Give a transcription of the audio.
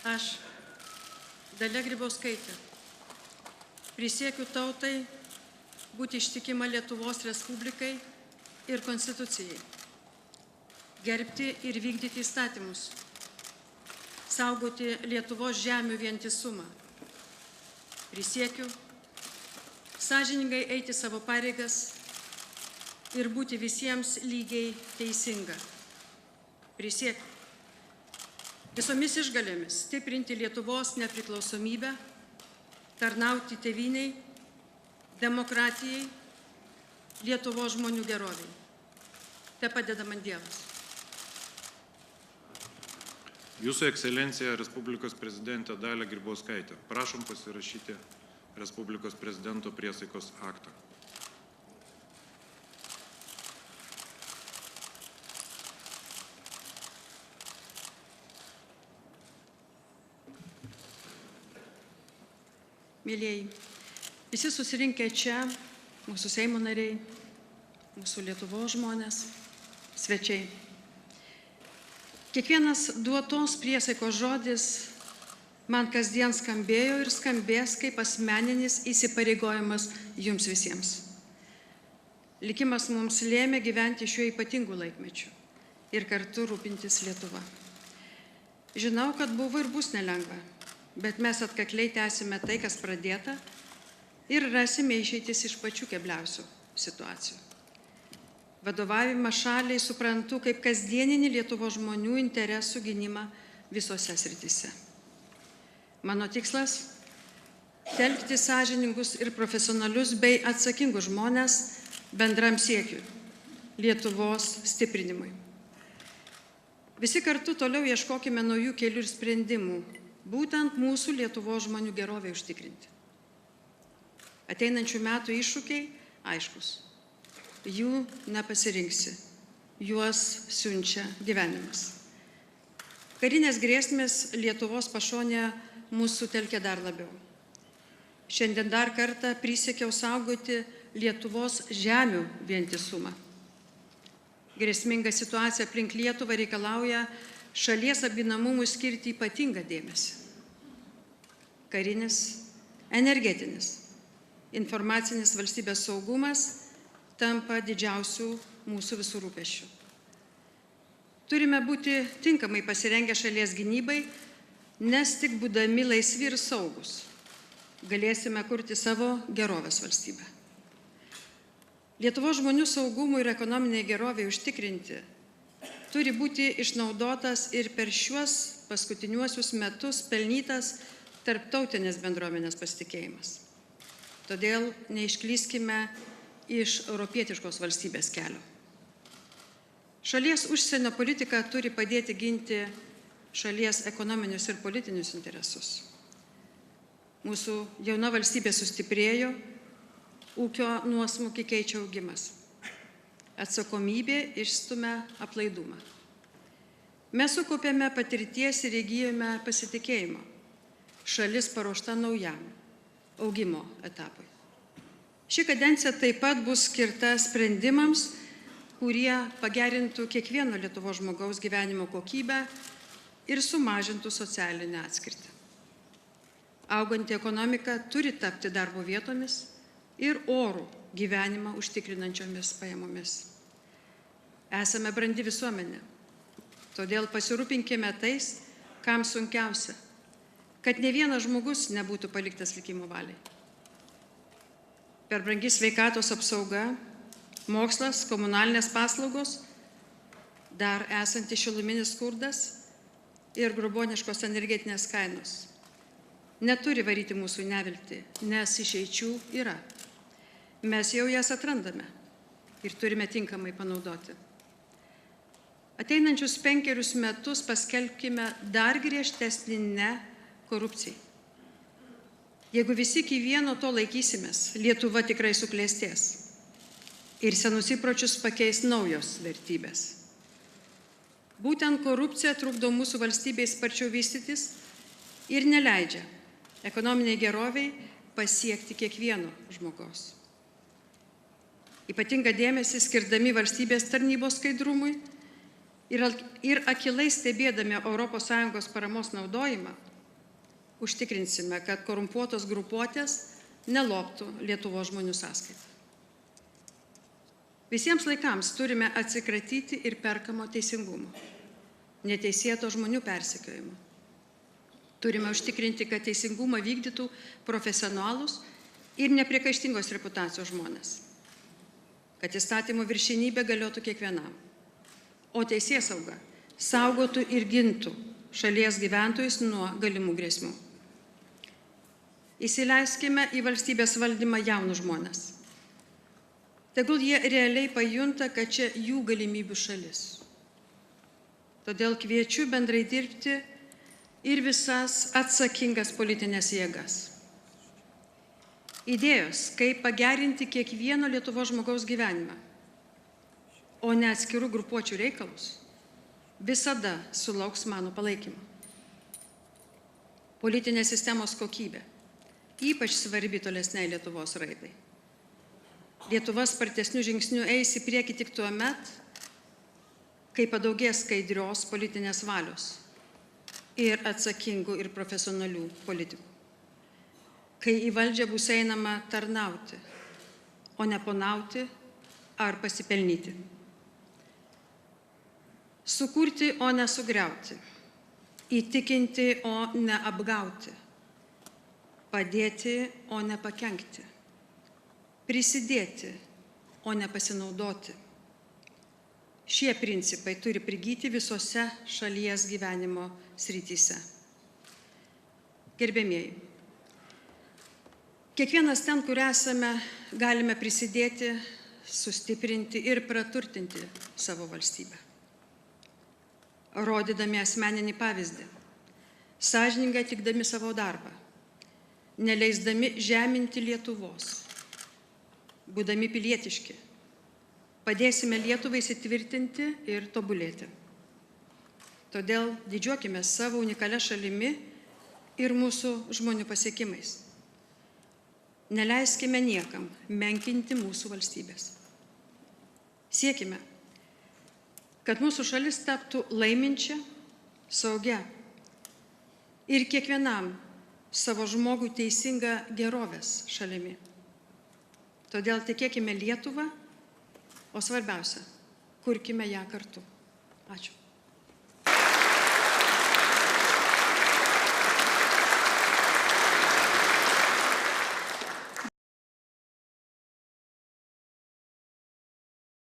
Aš, Dalia Grybauskaitė, prisiekiu tautai būti ištikima Lietuvos Respublikai ir Konstitucijai, gerbti ir vykdyti įstatymus, saugoti Lietuvos žemių vientisumą. Prisiekiu sąžiningai eiti savo pareigas ir būti visiems lygiai teisinga. Prisiekiu visomis išgalėmis stiprinti Lietuvos nepriklausomybę, tarnauti tėvynei, demokratijai, Lietuvos žmonių geroviai. Te padeda man Dievas. Jūsų ekscelencija Respublikos prezidentė Dalia Grybauskaitė. Prašom pasirašyti Respublikos prezidento priesaikos aktą. Mėlieji, visi susirinkę čia, mūsų Seimo nariai, mūsų Lietuvos žmonės, svečiai. Kiekvienas duotos priesaikos žodis man kasdien skambėjo ir skambės kaip asmeninis įsipareigojimas jums visiems. Likimas mums lėmė gyventi šiuo ypatingu laikmečiu ir kartu rūpintis Lietuva. Žinau, kad buvo ir bus nelengva, bet mes atkakliai tęsime tai, kas pradėta ir rasime išeitis iš pačių kebliausių situacijų. Vadovavimą šaliai suprantu kaip kasdieninį Lietuvos žmonių interesų gynimą visose srityse. Mano tikslas – telkti sąžiningus ir profesionalius bei atsakingus žmones bendram siekiui – Lietuvos stiprinimui. Visi kartu toliau ieškokime naujų kelių ir sprendimų, būtent mūsų Lietuvos žmonių gerovę užtikrinti. Ateinančių metų iššūkiai aiškus. Jų nepasirinksi. Juos siunčia gyvenimas. Karinės grėsmės Lietuvos pašonėje mūsų telkia dar labiau. Šiandien dar kartą prisiekiau saugoti Lietuvos žemių vientisumą. Grėsminga situacija aplink Lietuvą reikalauja šalies apginamumui skirti ypatingą dėmesį. Karinis, energetinis, informacinis valstybės saugumas tampa didžiausių mūsų visų rūpesčių. Turime būti tinkamai pasirengę šalies gynybai, nes tik būdami laisvi ir saugus galėsime kurti savo gerovės valstybę. Lietuvos žmonių saugumui ir ekonominiai geroviai užtikrinti turi būti išnaudotas ir per šiuos paskutiniuosius metus pelnytas tarptautinės bendruomenės pasitikėjimas. Todėl neišklyskime iš europietiškos valstybės kelio. Šalies užsienio politika turi padėti ginti šalies ekonominius ir politinius interesus. Mūsų jauna valstybė sustiprėjo, ūkio nuosmukį keičia augimas. Atsakomybė išstumia aplaidumą. Mes sukaupėme patirties ir įgijome pasitikėjimo. Šalis paruošta naujam augimo etapui. Ši kadencija taip pat bus skirta sprendimams, kurie pagerintų kiekvieno Lietuvos žmogaus gyvenimo kokybę ir sumažintų socialinę atskirtį. Auganti ekonomika turi tapti darbo vietomis ir orų gyvenimą užtikrinančiomis pajamomis. Esame brandi visuomenė, todėl pasirūpinkime tais, kam sunkiausia, kad ne vienas žmogus nebūtų paliktas likimo valiai. Per brangi sveikatos apsauga, mokslas, komunalinės paslaugos, dar esantis šiluminis skurdas ir gruboniškos energetinės kainos neturi varyti mūsų neviltį, nes išeičių yra. Mes jau jas atrandame ir turime tinkamai panaudoti. Ateinančius 5 metus paskelbkime dar griežtesnį ne korupcijai. Jeigu visi iki vieno to laikysimės, Lietuva tikrai suklestės ir senus įpročius pakeis naujos vertybės. Būtent korupcija trukdo mūsų valstybei sparčiau vystytis ir neleidžia ekonominiai geroviai pasiekti kiekvieno žmogaus. Ypatingą dėmesį skirdami valstybės tarnybos skaidrumui ir akylai stebėdami ES paramos naudojimą, užtikrinsime, kad korumpuotos grupuotės neloptų Lietuvos žmonių sąskaitą. Visiems laikams turime atsikratyti ir perkamo teisingumo, neteisėto žmonių persekiojimo. Turime užtikrinti, kad teisingumą vykdytų profesionalūs ir nepriekaištingos reputacijos žmonės, kad įstatymų viršenybė galiotų kiekvienam, o teisėsauga saugotų ir gintų šalies gyventojus nuo galimų grėsmių. Įsileiskime į valstybės valdymą jaunus žmonės. Tegul jie realiai pajunta, kad čia jų galimybių šalis. Todėl kviečiu bendrai dirbti ir visas atsakingas politinės jėgas. Idėjos, kaip pagerinti kiekvieno Lietuvos žmogaus gyvenimą, o ne atskirų grupuočių reikalus, visada sulauks mano palaikymo. Politinės sistemos kokybė ypač svarbi tolesniai Lietuvos raidai. Lietuva spartesnių žingsnių eis į priekį tik tuo met, kai padaugės skaidrios politinės valios ir atsakingų ir profesionalių politikų. Kai į valdžią bus einama tarnauti, o ne ponauti ar pasipelnyti. Sukurti, o ne sugriauti. Įtikinti, o ne apgauti. Padėti, o ne pakenkti. Prisidėti, o ne pasinaudoti. Šie principai turi prigyti visose šalies gyvenimo srityse. Gerbiamieji, kiekvienas ten, kur esame, galime prisidėti, sustiprinti ir praturtinti savo valstybę. Rodydami asmeninį pavyzdį, sąžiningai atlikdami savo darbą, neleisdami žeminti Lietuvos, būdami pilietiški, padėsime Lietuvai įsitvirtinti ir tobulėti. Todėl didžiuokime savo unikalią šalimi ir mūsų žmonių pasiekimais. Neleiskime niekam menkinti mūsų valstybės. Siekime, kad mūsų šalis taptų laiminčia, saugia ir kiekvienam savo žmogui teisinga gerovės šalimi. Todėl tikėkime Lietuvą, o svarbiausia, kurkime ją kartu. Ačiū.